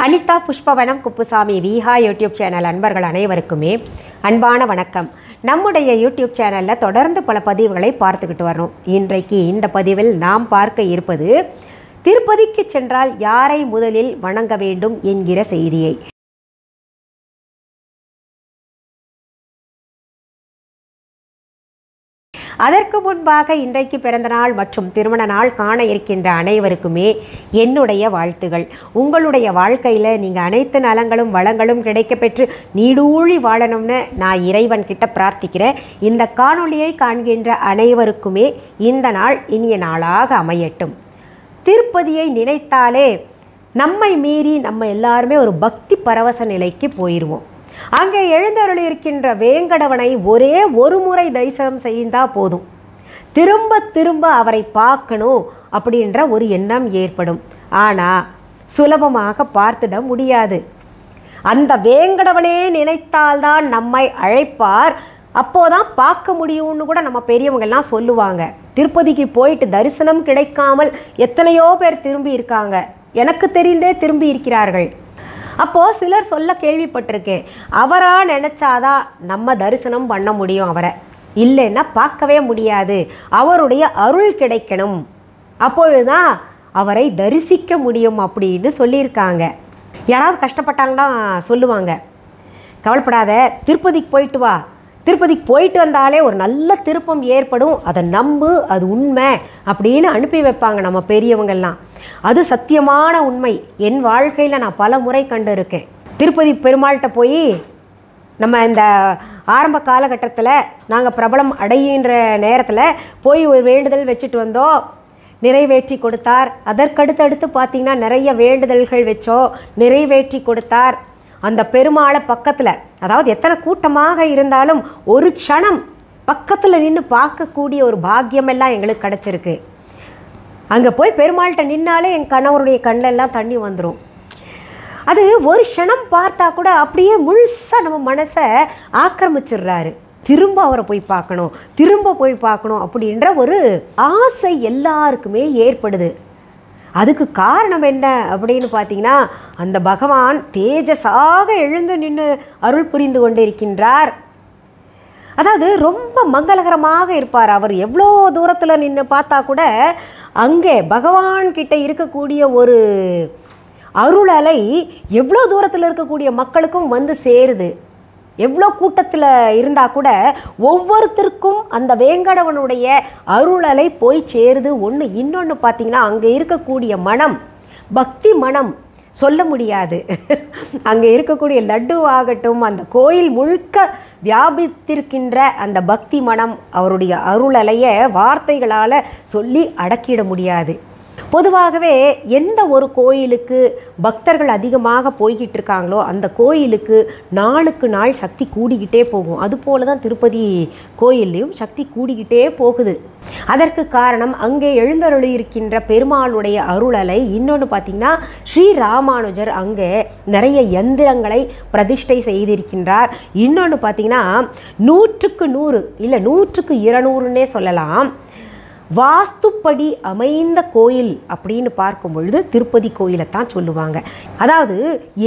Anitha Pushpavanamkuppusamy Viha YouTube channel அன்பர்கள் அனைவருக்குமே அன்பான வணக்கம். நம்முடைய YouTube சேனல்ல தொடர்ந்து பல பதிவுகளை பார்த்துக்கிட்டு வரோம். இன்றைக்கு இந்த பதிவில் நாம் பார்க்க இருப்பது திருப்பதிக்கு சென்றால் யாரை முதலில் வணங்க வேண்டும் என்கிற செய்தியை. அதற்கு முன்பாக இன்றைக்கு பிறந்த நாள் மற்றும் திருமண நாள் காண இருக்கின்ற அனைவருக்குமே என்னுடைய வாழ்த்துகள். உங்களுடைய வாழ்க்கையில் நீங்கள் அனைத்து நலங்களும் வளங்களும் கிடைக்கப்பெற்று நீடூழி வாழணும்னு நான் இறைவன் கிட்ட பிரார்த்திக்கிறேன். இந்த காணொளியை காண்கின்ற அனைவருக்குமே இந்த நாள் இனிய நாளாக அமையட்டும். திருப்பதியை நினைத்தாலே நம்மை மீறி நம்ம எல்லாருமே ஒரு பக்தி பரவச நிலைக்கு போயிடுவோம். அங்கே எழுந்தருளி இருக்கின்ற வேங்கடவனை ஒரே ஒரு முறை தரிசனம் செய்தால் போதும், திரும்ப திரும்ப அவரை பார்க்கணும் அப்படின்ற ஒரு எண்ணம் ஏற்படும். ஆனால் சுலபமாக பார்த்துட முடியாது. அந்த வேங்கடவனே நினைத்தால்தான் நம்மை அழைப்பார், அப்போதான் பார்க்க முடியும்னு கூட நம்ம பெரியவங்கெல்லாம் சொல்லுவாங்க. திருப்பதிக்கு போயிட்டு தரிசனம் கிடைக்காமல் எத்தனையோ பேர் திரும்பி இருக்காங்க, எனக்கு தெரிந்தே திரும்பி இருக்கிறார்கள். அப்போது சிலர் சொல்ல கேள்விப்பட்டிருக்கேன், அவராக நினச்சாதான் நம்ம தரிசனம் பண்ண முடியும், அவரை இல்லைன்னா பார்க்கவே முடியாது, அவருடைய அருள் கிடைக்கணும், அப்பொழுதுதான் அவரை தரிசிக்க முடியும் அப்படின்னு சொல்லியிருக்காங்க. யாராவது கஷ்டப்பட்டாங்கன்னா சொல்லுவாங்க, கவலைப்படாத, திருப்பதிக்கு போயிட்டு வா, திருப்பதிக்கு போயிட்டு வந்தாலே ஒரு நல்ல திருப்பம் ஏற்படும், அதை நம்பு, அது உண்மை அப்படின்னு அனுப்பி வைப்பாங்க நம்ம பெரியவங்கள்லாம். அது சத்தியமான உண்மை. என் வாழ்க்கையில் நான் பல முறை கண்டு இருக்கேன். திருப்பதி பெருமாள்கிட்ட போய் நம்ம இந்த ஆரம்ப காலகட்டத்தில் நாங்கள் பிரபலம் அடைகின்ற நேரத்தில் போய் ஒரு வேண்டுதல் வச்சுட்டு வந்தோம், நிறைவேற்றி கொடுத்தார். அதற்கடுத்தடுத்து பார்த்திங்கன்னா நிறைய வேண்டுதல்கள் வச்சோம், நிறைவேற்றி கொடுத்தார். அந்த பெருமாளை பக்கத்தில், அதாவது எத்தனை கூட்டமாக இருந்தாலும் ஒரு க்ஷணம் பக்கத்தில் நின்று பார்க்கக்கூடிய ஒரு பாக்கியமெல்லாம் எங்களுக்கு கிடச்சிருக்கு. அங்கே போய் பெருமாள்கிட்ட நின்னாலே என் கணவருடைய கண்ணெல்லாம் தண்ணி வந்துடும். அது ஒரு க்ஷணம் பார்த்தா கூட அப்படியே முழுசாக நம்ம மனசை ஆக்கிரமிச்சிடுறாரு. திரும்ப அவரை போய் பார்க்கணும், திரும்ப போய் பார்க்கணும் அப்படின்ற ஒரு ஆசை எல்லாருக்குமே ஏற்படுது. அதுக்கு காரணம் என்ன அப்படின்னு பார்த்தீங்கன்னா, அந்த பகவான் தேஜஸாக எழுந்து நின்று அருள் புரிந்து கொண்டிருக்கின்றார். அதாவது ரொம்ப மங்களகரமாக இருப்பார். அவர் எவ்வளோ தூரத்தில் நின்று பார்த்தா கூட அங்கே பகவான்கிட்ட இருக்கக்கூடிய ஒரு அருள் அலை எவ்வளோ தூரத்தில் இருக்கக்கூடிய மக்களுக்கும் வந்து சேருது. எவ்வளோ கூட்டத்தில் இருந்தால் கூட ஒவ்வொருத்தருக்கும் அந்த வேங்கடவனுடைய அருளலை போய் சேருது. ஒன்று இன்னொன்று பார்த்திங்கன்னா, அங்கே இருக்கக்கூடிய மனம், பக்தி மனம் சொல்ல முடியாது. அங்கே இருக்கக்கூடிய லட்டுவாகட்டும், அந்த கோயில் முழுக்க வியாபித்திருக்கின்ற அந்த பக்தி மனம், அவருடைய அருளலையை வார்த்தைகளால் சொல்லி அடக்கிட முடியாது. பொதுவாகவே எந்த ஒரு கோயிலுக்கு பக்தர்கள் அதிகமாக போய்கிட்டு இருக்காங்களோ அந்த கோயிலுக்கு நாளுக்கு நாள் சக்தி கூடிக்கிட்டே போகும். அதுபோல தான் திருப்பதி கோயில்லையும் சக்தி கூடிக்கிட்டே போகுது. அதற்கு காரணம் அங்கே எழுந்தருளி இருக்கின்ற பெருமாளுடைய அருளலை. இன்னொன்று பார்த்திங்கன்னா, ஸ்ரீ ராமானுஜர் அங்கே நிறைய யந்திரங்களை பிரதிஷ்டை செய்திருக்கின்றார். இன்னொன்று பார்த்திங்கன்னா, 100க்கு 100 இல்லை 100க்கு 200ன்னே சொல்லலாம், வாஸ்துப்படி அமைந்த கோயில் அப்படின்னு பார்க்கும் பொழுது திருப்பதி கோயிலை தான் சொல்லுவாங்க. அதாவது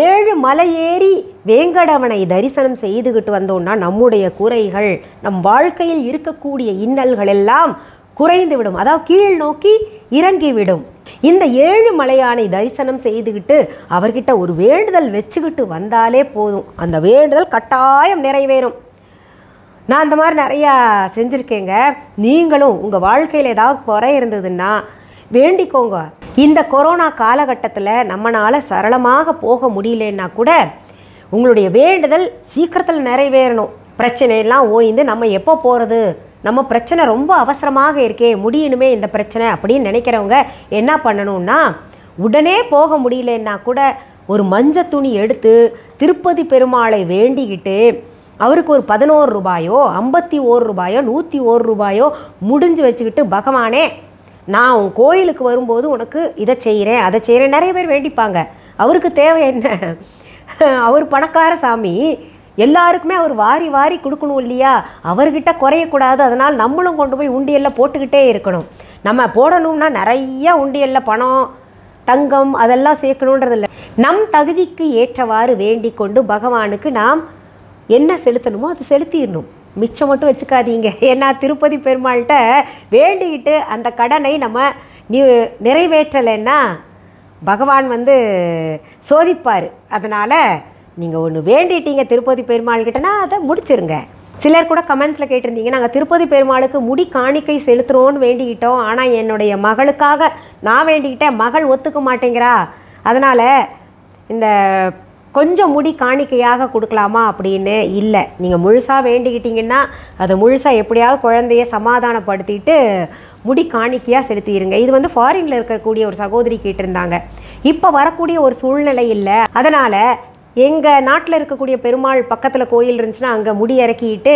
7 மலை ஏறி வேங்கடவனை தரிசனம் செய்துக்கிட்டு வந்தோம்னா நம்முடைய குறைகள், நம் வாழ்க்கையில் இருக்கக்கூடிய இன்னல்கள் எல்லாம் குறைந்துவிடும், அதாவது கீழ் நோக்கி இறங்கிவிடும். இந்த 7 மலையானை தரிசனம் செய்துக்கிட்டு அவர்கிட்ட ஒரு வேண்டுதல் வச்சுக்கிட்டு வந்தாலே போதும், அந்த வேண்டுதல் கட்டாயம் நிறைவேறும். நான் அந்த மாதிரி நிறையா செஞ்சுருக்கேங்க. நீங்களும் உங்கள் வாழ்க்கையில் ஏதாவது குறை இருந்ததுன்னா வேண்டிக்கோங்க. இந்த கொரோனா காலகட்டத்தில் நம்மளால் சரளமாக போக முடியலன்னா கூட உங்களுடைய வேண்டுதல் சீக்கிரத்தில் நிறைவேறணும். பிரச்சனையெல்லாம் ஓய்ந்து நம்ம எப்போ போகிறது, நம்ம பிரச்சனை ரொம்ப அவசரமாக இருக்கே, முடியணுமே இந்த பிரச்சனை அப்படின்னு நினைக்கிறவங்க என்ன பண்ணணும்னா, உடனே போக முடியலன்னா கூட ஒரு மஞ்சள் துணி எடுத்து திருப்பதி பெருமாளை வேண்டிக்கிட்டு அவருக்கு ஒரு 11 ரூபாயோ 51 ரூபாயோ 101 ரூபாயோ முடிஞ்சு வச்சுக்கிட்டு, பகவானே நான் உன் கோயிலுக்கு வரும்போது உனக்கு இதை செய்கிறேன் அதை செய்கிறேன். நிறைய பேர் வேண்டிப்பாங்க. அவருக்கு தேவை என்ன, அவர் பணக்கார சாமி, எல்லாருக்குமே அவர் வாரி வாரி கொடுக்கணும் இல்லையா, அவர்கிட்ட குறையக்கூடாது. அதனால் நம்மளும் கொண்டு போய் உண்டியலில் போட்டுக்கிட்டே இருக்கணும். நம்ம போடணும்னா நிறையா உண்டியலில் பணம் தங்கம் அதெல்லாம் சேர்க்கணுன்றது இல்லை. நம் தகுதிக்கு ஏற்றவாறு வேண்டிக் கொண்டு பகவானுக்கு நாம் என்ன செலுத்தணுமோ அது செலுத்திடணும். மிச்சம் மட்டும் வச்சுக்காதீங்க. ஏன்னா திருப்பதி பெருமாள்கிட்ட வேண்டிக்கிட்டு அந்த கடனை நம்ம நிறைவேற்றலைன்னா பகவான் வந்து சோதிப்பார். அதனால் நீங்கள் ஒன்று வேண்டிட்டீங்க திருப்பதி பெருமாள்கிட்டனா அதை முடிச்சிருங்க. சிலர் கூட கமெண்ட்ஸில் கேட்டிருந்தீங்க, நாங்கள் திருப்பதி பெருமாளுக்கு முடி காணிக்கை செலுத்துகிறோன்னு வேண்டிக்கிட்டோம், ஆனால் என்னுடைய மகளுக்காக நான் வேண்டிக்கிட்டேன், மகள் ஒத்துக்க மாட்டேங்கிறா, அதனால் இந்த கொஞ்சம் முடி காணிக்கையாக கொடுக்கலாமா அப்படின்னு. இல்லை, நீங்கள் முழுசாக வேண்டிக்கிட்டிங்கன்னா அதை முழுசாக எப்படியாவது குழந்தைய சமாதானப்படுத்திட்டு முடி காணிக்கையாக செலுத்திடுங்க. இது வந்து ஃபாரினில் இருக்கக்கூடிய ஒரு சகோதரி கேட்டிருந்தாங்க. இப்போ வரக்கூடிய ஒரு சூழ்நிலை இல்லை, அதனால் எங்கள் நாட்டில் இருக்கக்கூடிய பெருமாள் பக்கத்தில் கோயில் இருந்துச்சுன்னா அங்கே முடி இறக்கிட்டு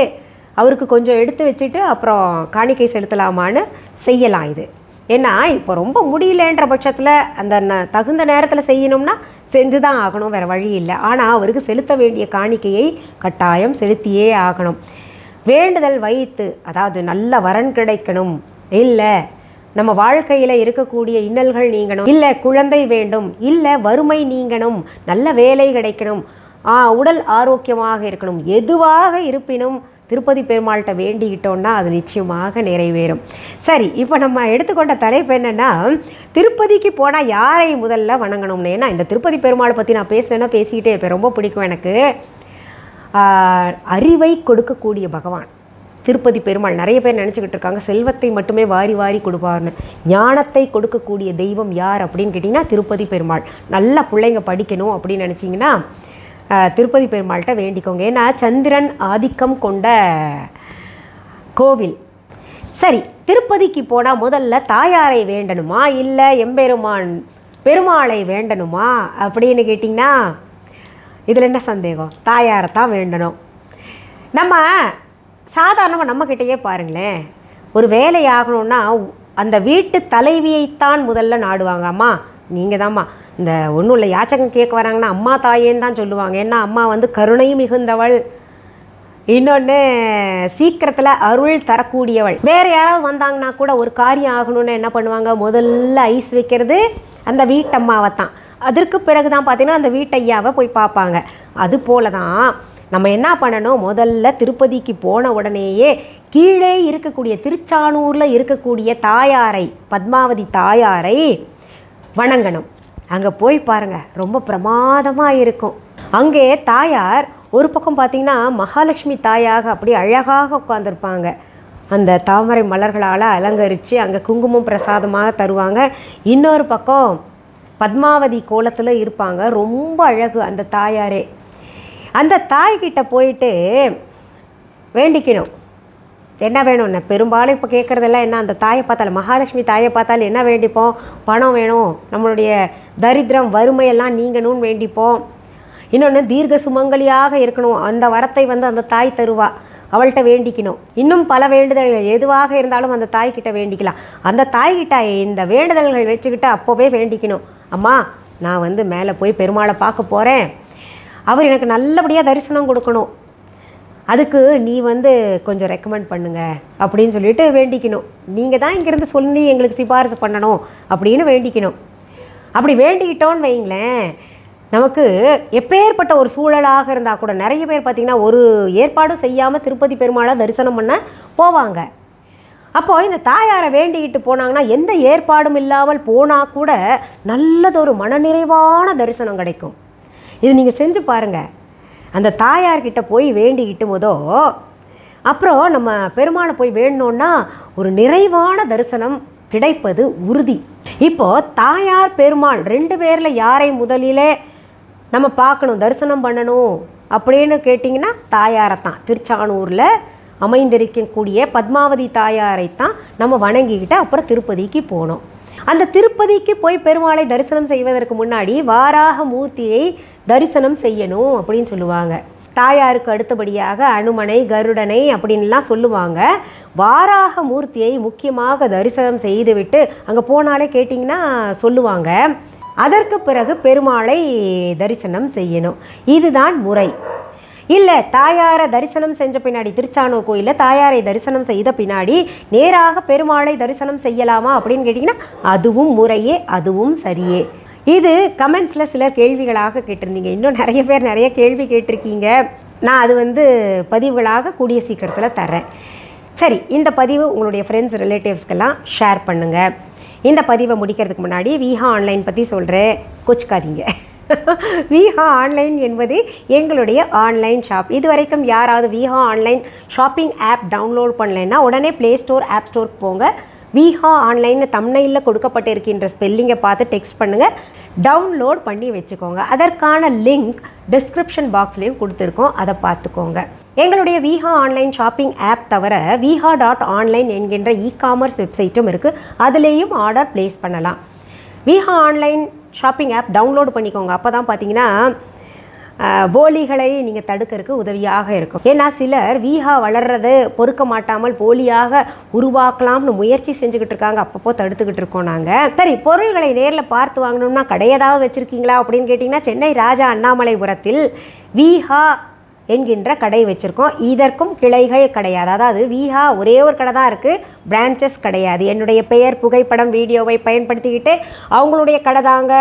அவருக்கு கொஞ்சம் எடுத்து வச்சுட்டு அப்புறம் காணிக்கை செலுத்தலாமான்னு செய்யலாம். இது ஏன்னா இப்போ ரொம்ப முடியலன்ற பட்சத்தில் அந்த தகுந்த நேரத்தில் செய்யணும்னா செஞ்சு தான் ஆகணும், வேறு வழி இல்லை. ஆனால் அவருக்கு செலுத்த வேண்டிய காணிக்கையை கட்டாயம் செலுத்தியே ஆகணும். வேண்டுதல் வைத்து, அதாவது நல்ல வரன் கிடைக்கணும், இல்லை நம்ம வாழ்க்கையில் இருக்கக்கூடிய இன்னல்கள் நீங்கணும், இல்லை குழந்தை வேண்டும், இல்லை வறுமை நீங்கணும், நல்ல வேலை கிடைக்கணும், உடல் ஆரோக்கியமாக இருக்கணும், எதுவாக இருப்பினும் திருப்பதி பெருமாள்கிட்ட வேண்டிக்கிட்டோன்னா அது நிச்சயமாக நிறைவேறும். சரி, இப்போ நம்ம எடுத்துக்கொண்ட தலைப்பு என்னென்னா, திருப்பதிக்கு போனால் யாரை முதல்ல வணங்கணும்னு. ஏன்னா இந்த திருப்பதி பெருமாளை பற்றி நான் பேசுனேன்னா பேசிக்கிட்டே இருப்பேன், ரொம்ப பிடிக்கும் எனக்கு. அறிவை கொடுக்கக்கூடிய பகவான் திருப்பதி பெருமாள். நிறைய பேர் நினச்சிக்கிட்டு இருக்காங்க செல்வத்தை மட்டுமே வாரி வாரி கொடுப்பார்னு. ஞானத்தை கொடுக்கக்கூடிய தெய்வம் யார் அப்படின்னு கேட்டிங்கன்னா திருப்பதி பெருமாள். நல்ல பிள்ளைங்க படிக்கணும் அப்படின்னு நினச்சிங்கன்னா திருப்பதி பெருமாள்கிட்ட வேண்டிக்கோங்க. ஏன்னா சந்திரன் ஆதிக்கம் கொண்ட கோவில். சரி, திருப்பதிக்கு போனால் முதல்ல தாயாரை வேண்டணுமா இல்லை எம்பெருமான் பெருமாளை வேண்டணுமா அப்படின்னு கேட்டிங்கன்னா இதில் என்ன சந்தேகம்? தாயாரை தான் வேண்டணும். நம்ம சாதாரணமாக நம்மக்கிட்டேயே பாருங்களேன், ஒரு வேலை ஆகணும்னா அந்த வீட்டு தலைவியைத்தான் முதல்ல நாடுவாங்க. அம்மா நீங்கள் தான்மா, இந்த ஒன்றும் இல்லை யாச்சகம் கேட்க வராங்கன்னா அம்மா தாயேன்னு தான் சொல்லுவாங்க. ஏன்னா அம்மா வந்து கருணை மிகுந்தவள், இன்னொன்று சீக்கிரத்தில் அருள் தரக்கூடியவள். வேறு யாராவது வந்தாங்கன்னா கூட ஒரு காரியம் ஆகணும்னு என்ன பண்ணுவாங்க, முதல்ல ஐஸ் வைக்கிறது அந்த வீட்டம்மாவை தான். அதற்கு பிறகு தான் பார்த்திங்கன்னா அந்த வீட்டையாவை போய் பார்ப்பாங்க. அது போல தான் நம்ம என்ன பண்ணணும், முதல்ல திருப்பதிக்கு போன உடனேயே கீழே இருக்கக்கூடிய திருச்சானூரில் இருக்கக்கூடிய தாயாரை, பத்மாவதி தாயாரை வணங்கணும். அங்கே போய் பாருங்கள், ரொம்ப பிரமாதமாக இருக்கும். அங்கே தாயார் ஒரு பக்கம் பார்த்திங்கன்னா மகாலட்சுமி தாயாக அப்படி அழகாக உட்காந்துருப்பாங்க. அந்த தாமரை மலர்களால் அலங்கரித்து அங்கே குங்குமம் பிரசாதமாக தருவாங்க. இன்னொரு பக்கம் பத்மாவதி கோலத்தில் இருப்பாங்க, ரொம்ப அழகு அந்த தாயாரே. அந்த தாய்கிட்ட போயிட்டு வேண்டிக்கணும். என்ன வேணும்னு பெரும்பாலும் இப்போ கேட்குறதெல்லாம் என்ன, அந்த தாயை பார்த்தாலும் மகாலட்சுமி தாயை பார்த்தாலும் என்ன வேண்டிப்போம், பணம் வேணும், நம்மளுடைய தரித்திரம் வறுமையெல்லாம் நீங்கணும்னு வேண்டிப்போம். இன்னொன்று தீர்க்க சுமங்கலியாக இருக்கணும், அந்த வரத்தை வந்து அந்த தாய் தருவா, அவள்கிட்ட வேண்டிக்கணும். இன்னும் பல வேண்டுதல்கள் எதுவாக இருந்தாலும் அந்த தாய்கிட்ட வேண்டிக்கலாம். அந்த தாய்கிட்ட இந்த வேண்டுதல்கள் வச்சுக்கிட்டு அப்போவே வேண்டிக்கணும். அம்மா நான் வந்து மேலே போய் பெருமாளை பார்க்க போகிறேன், அவர் எனக்கு நல்லபடியாக தரிசனம் கொடுக்கணும், அதுக்கு நீ வந்து கொஞ்சம் ரெக்கமெண்ட் பண்ணுங்க அப்படின்னு சொல்லிட்டு வேண்டிக்கணும். நீங்கள் தான் இங்கேருந்து சொல்லி எங்களுக்கு சிபாரிசு பண்ணணும் அப்படின்னு வேண்டிக்கணும். அப்படி வேண்டிக்கிட்டோன்னு வைங்களேன், நமக்கு எப்பேற்பட்ட ஒரு சூழலாக இருந்தால் கூட நிறைய பேர் பார்த்திங்கன்னா ஒரு ஏற்பாடும் செய்யாமல் திருப்பதி பெருமாளை தரிசனம் பண்ண போவாங்க. அப்போது இந்த தாயாரை வேண்டிக்கிட்டு போனாங்கன்னா எந்த ஏற்பாடும் இல்லாமல் போனால் கூட நல்லதொரு மனநிறைவான தரிசனம் கிடைக்கும். இது நீங்கள் செஞ்சு பாருங்கள். அந்த தாயார்கிட்ட போய் வேண்டிக்கிட்டு அப்புறம் நம்ம பெருமாளை போய் வேண்டோன்னா ஒரு நிறைவான தரிசனம் கிடைப்பது உறுதி. இப்போது தாயார் பெருமாள் ரெண்டு பேரில் யாரை முதலிலே நம்ம பார்க்கணும், தரிசனம் பண்ணணும் அப்படின்னு கேட்டிங்கன்னா தாயாரை தான். திருச்சானூரில் அமைந்திருக்கக்கூடிய பத்மாவதி தாயாரைத்தான் நம்ம வணங்கிக்கிட்டு அப்புறம் திருப்பதிக்கு போனோம். அந்த திருப்பதிக்கு போய் பெருமாளை தரிசனம் செய்வதற்கு முன்னாடி வாராக மூர்த்தியை தரிசனம் செய்யணும் அப்படின்னு சொல்லுவாங்க. தாயாருக்கு அடுத்தபடியாக அனுமனை, கருடனை அப்படின்லாம் சொல்லுவாங்க. வாராக மூர்த்தியை முக்கியமாக தரிசனம் செய்துவிட்டு அங்கே போனாலே கேட்டிங்கன்னா சொல்லுவாங்க. அதற்கு பிறகு பெருமாளை தரிசனம் செய்யணும். இதுதான் முறை. இல்லை தாயாரை தரிசனம் செஞ்ச பின்னாடி, திருச்சானூர் கோயிலில் தாயாரை தரிசனம் செய்த பின்னாடி நேராக பெருமாளை தரிசனம் செய்யலாமா அப்படின்னு கேட்டிங்கன்னா அதுவும் முறையே, அதுவும் சரியே. இது கமெண்ட்ஸில் சிலர் கேள்விகளாக கேட்டிருந்தீங்க. இன்னும் நிறைய பேர் நிறைய கேள்வி கேட்டிருக்கீங்க. நான் அது பதிவுகளாக கூடிய சீக்கிரத்தில் தரேன். சரி, இந்த பதிவு உங்களுடைய ஃப்ரெண்ட்ஸ் ரிலேட்டிவ்ஸ்க்கெல்லாம் ஷேர் பண்ணுங்கள். இந்த பதிவை முடிக்கிறதுக்கு முன்னாடி விஹா ஆன்லைன் பற்றி சொல்கிறேன், கொச்சிக்காதீங்க. விஹா ஆன்லைன் என்பது எங்களுடைய ஆன்லைன் ஷாப். இது வரைக்கும் யாராவது Viha online shopping app download பண்ணலைன்னா உடனே ப்ளே ஸ்டோர், ஆப் ஸ்டோருக்கு போங்க. விஹா ஆன்லைன் தம்ப்நெயிலில் கொடுக்கப்பட்டு இருக்கின்ற ஸ்பெல்லிங்கை பார்த்து டெக்ஸ்ட் பண்ணுங்கள், டவுன்லோட் பண்ணி வச்சுக்கோங்க. அதற்கான லிங்க் டிஸ்கிரிப்ஷன் பாக்ஸ்லேயும் கொடுத்துருக்கோம், அதை பார்த்துக்கோங்க. எங்களுடைய விஹா ஆன்லைன் ஷாப்பிங் ஆப் தவிர viha.online என்கின்ற இ-காமர்ஸ் வெப்சைட்டும் இருக்குது. அதுலேயும் ஆர்டர் ப்ளேஸ் பண்ணலாம். Viha online shopping app download பண்ணிக்கோங்க. அப்போ தான் பார்த்தீங்கன்னா போலிகளை நீங்கள் தடுக்கிறதுக்கு உதவியாக இருக்கும். ஏன்னா சிலர் விஹா வளர்றது பொறுக்க மாட்டாமல் போலியாக உருவாக்கலாம்னு முயற்சி செஞ்சுக்கிட்டு இருக்காங்க. அப்பப்போ தடுத்துக்கிட்டு இருக்கோம் நாங்கள். சரி, பொருள்களை நேரில் பார்த்து வாங்கணும்னா கடை ஏதாவது வச்சுருக்கீங்களா அப்படின்னு கேட்டிங்கன்னா, சென்னை ராஜா அண்ணாமலைபுரத்தில் விஹா என்கின்ற கடை வச்சுருக்கோம். இதற்கும் கிளைகள் கிடையாது. அதாவது விஹா ஒரே ஒரு கடை தான் இருக்குது, பிரான்ச்சஸ் கிடையாது. என்னுடைய பெயர், புகைப்படம், வீடியோவை பயன்படுத்திக்கிட்டு அவங்களுடைய கடை தாங்க,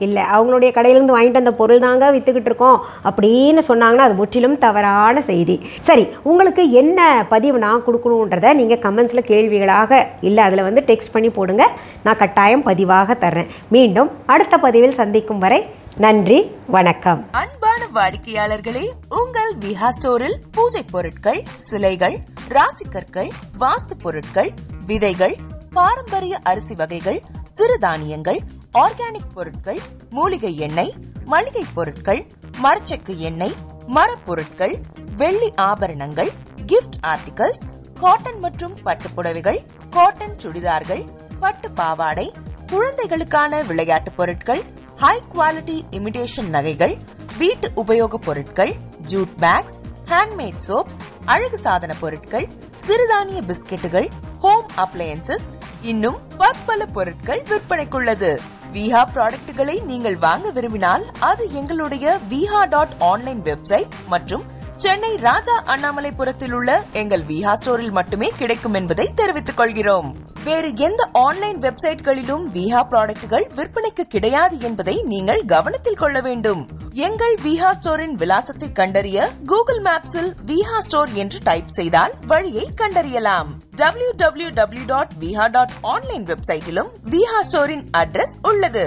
இல்லை அவங்களுடைய கடையிலேருந்து வாங்கிட்டு வந்த பொருள் தாங்க விற்றுக்கிட்டு இருக்கோம் அப்படின்னு சொன்னாங்கன்னா அது முற்றிலும் தவறான செய்தி. சரி, உங்களுக்கு என்ன பதிவு நான் கொடுக்கணுன்றதை நீங்கள் கமெண்ட்ஸில் கேள்விகளாக இல்லை அதில் டெக்ஸ்ட் பண்ணி போடுங்க. நான் கட்டாயம் பதிவாக தர்றேன். மீண்டும் அடுத்த பதிவில் சந்திக்கும் வரை நன்றி, வணக்கம். அன்பான வாடிக்கையாளர்களே, உங்கள் விஹா ஸ்டோரில் பூஜை பொருட்கள், சிலைகள், ராசிக்கற்கள், வாஸ்து பொருட்கள், விதைகள், பாரம்பரிய அரிசி வகைகள், சிறுதானியங்கள், ஆர்கானிக் பொருட்கள், மூலிகை எண்ணெய், மளிகை பொருட்கள், மரச்செக்கு எண்ணெய், மரப்பொருட்கள், வெள்ளி ஆபரணங்கள், கிஃப்ட் ஆர்டிகல்ஸ், காட்டன் மற்றும் பட்டு புடவைகள், காட்டன் சுடிதார்கள், பட்டு பாவாடை, குழந்தைகளுக்கான விளையாட்டு பொருட்கள், ஹை குவாலிட்டி இமிடேஷன் நகைகள், வீட்டு உபயோக பொருட்கள், ஜூட் பேக்ஸ், ஹேண்ட்மேட் சோப்ஸ், அழகு சாதன பொருட்கள், சிறுதானிய பிஸ்கெட்டுகள், ஹோம் அப்ளையன்சஸ், இன்னும் பற்பல பொருட்கள் விற்பனைக்குள்ளது. விஹா ப்ராடக்ட்களை நீங்கள் வாங்க விரும்பினால் அது எங்களுடைய viha.online வெப்சைட் மற்றும் சென்னை ராஜா அண்ணாமலைபுரத்தில் உள்ள எங்கள் விஹா ஸ்டோரில் மட்டுமே கிடைக்கும் என்பதை தெரிவித்துக் கொள்கிறோம். வேறு எந்த ஆன்லைன் வெப்சைட்களிலும் விஹா ப்ராடக்ட்கள் விற்பனைக்கு கிடையாது என்பதை நீங்கள் கவனத்தில் கொள்ள வேண்டும். எங்கள் விஹா ஸ்டோரின் விலாசத்தை கண்டறிய கூகுள் மேப்ஸில் விஹா ஸ்டோர் என்று டைப் செய்தால் வழியை கண்டறியலாம். www.viha.online வெப்சைட்டிலும் விஹா ஸ்டோரின் அட்ரஸ் உள்ளது.